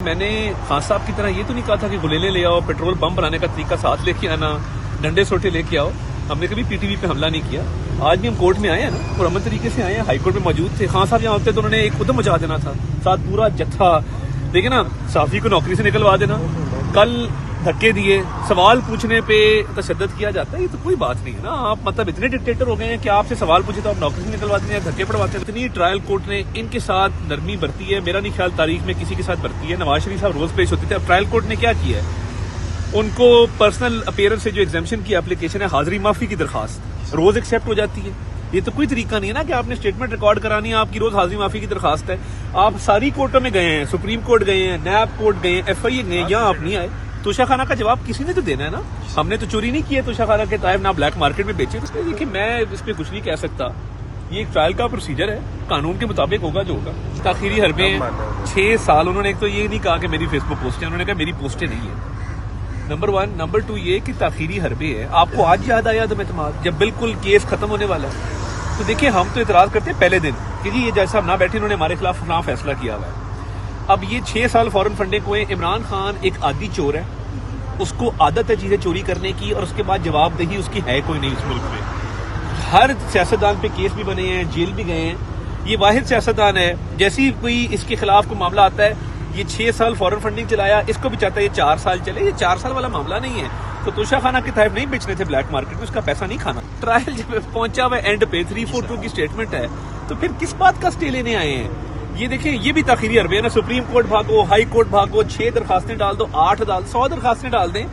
मैंने खान साहब की तरह ये तो नहीं कहा था कि गुलेले ले आओ, पेट्रोल बम बनाने का तरीका साथ लेके आना, डंडे सोटे लेके आओ। हमने कभी पीटीवी पे हमला नहीं किया। आज भी हम कोर्ट में आए हैं ना, पुरअमन तरीके से आए हैं, हाई कोर्ट में मौजूद थे। खान साहब यहाँ होते तो उन्होंने एक उद्यम मचा देना था, साथ पूरा जत्था। देखिए ना, साफी को नौकरी से निकलवा देना, कल धक्के दिए, सवाल पूछने पे तशद्दुद किया जाता है, ये तो कोई बात नहीं है ना। आप मतलब इतने डिक्टेटर हो गए हैं कि आपसे सवाल पूछे तो आप नौकरी से निकलवाते हैं, धक्के पड़वाते हैं। इतनी ट्रायल कोर्ट ने इनके साथ नरमी बरती है, मेरा नहीं ख्याल तारीख में किसी के साथ बरती है। नवाज शरीफ साहब रोज पेश होते थे, अब ट्रायल कोर्ट ने क्या किया है, उनको पर्सनल अपीयरेंस से जो एग्जामिशन की एप्लीकेशन है, हाजिरी माफी की दरखास्त रोज एक्सेप्ट हो जाती है। ये तो कोई तरीका नहीं है ना कि आपने स्टेटमेंट रिकॉर्ड करानी है, आपकी रोज हाजिरी माफी की दरखास्त है। आप सारी कोर्टों में गए हैं, सुप्रीम कोर्ट गए हैं, नैब कोर्ट गए हैं, FIA गए हैं, यहाँ आप नहीं आए। तोशाखाना का जवाब किसी ने तो देना है ना। हमने तो चोरी नहीं की है तोशाखाना के तायब, ना ब्लैक मार्केट में बेचे। तो देखिए, मैं इस पर कुछ नहीं कह सकता, ये एक ट्रायल का प्रोसीजर है, कानून के मुताबिक होगा जो होगा। ताखिरी हरबें 6 साल, उन्होंने एक तो ये नहीं कहा कि मेरी फेसबुक पोस्ट है, उन्होंने कहा मेरी पोस्टें नहीं है। नंबर 1। नंबर 2 ये कि ताखिरी हरबे है। आपको आज याद आया अदम एतमाद, जब बिल्कुल केस खत्म होने वाला है। तो देखिए, हम तो इतराज करते हैं पहले दिन कि जी ये जज साहब ना बैठे, इन्होंने हमारे खिलाफ ना फैसला किया हुआ है। अब ये 6 साल फॉरेन फंडिंग हुए। इमरान खान एक आदी चोर है, उसको आदत है चीजें चोरी करने की, और उसके बाद जवाबदेही उसकी है कोई नहीं इस मुल्क में। हर सियासतदान पे केस भी बने हैं, जेल भी गए हैं। ये वाहिद सियासतदान है, जैसे ही कोई इसके खिलाफ कोई मामला आता है, ये 6 साल फॉरेन फंडिंग चलाया, इसको भी चाहता है ये 4 साल चले। ये 4 साल वाला मामला नहीं है। तो तोशाखाना के तहत नहीं बेचने थे ब्लैक मार्केट में, उसका पैसा नहीं खाना। ट्रायल जब पहुंचा हुआ एंड पे 342 की स्टेटमेंट है, तो फिर किस बात का स्टे लेने आए हैं? ये देखें, ये भी ताखिरी हरबे है ना। सुप्रीम कोर्ट भागो, हाई कोर्ट भागो, 6 दरखास्तें डाल दो, 8 डाल, 100 दरखास्तें डाल दें।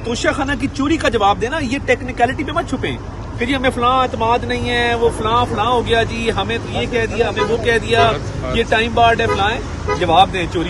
तोशाखाना की चोरी का जवाब देना, ये टेक्निकलिटी पे मत छुपे कि जी हमें फलां एतमाद नहीं है, वो फलां हो गया जी, हमें तो ये कह दिया, हमें वो कह दिया, ये टाइम बार्ड है, फलां है। जवाब दें चोरी हुई।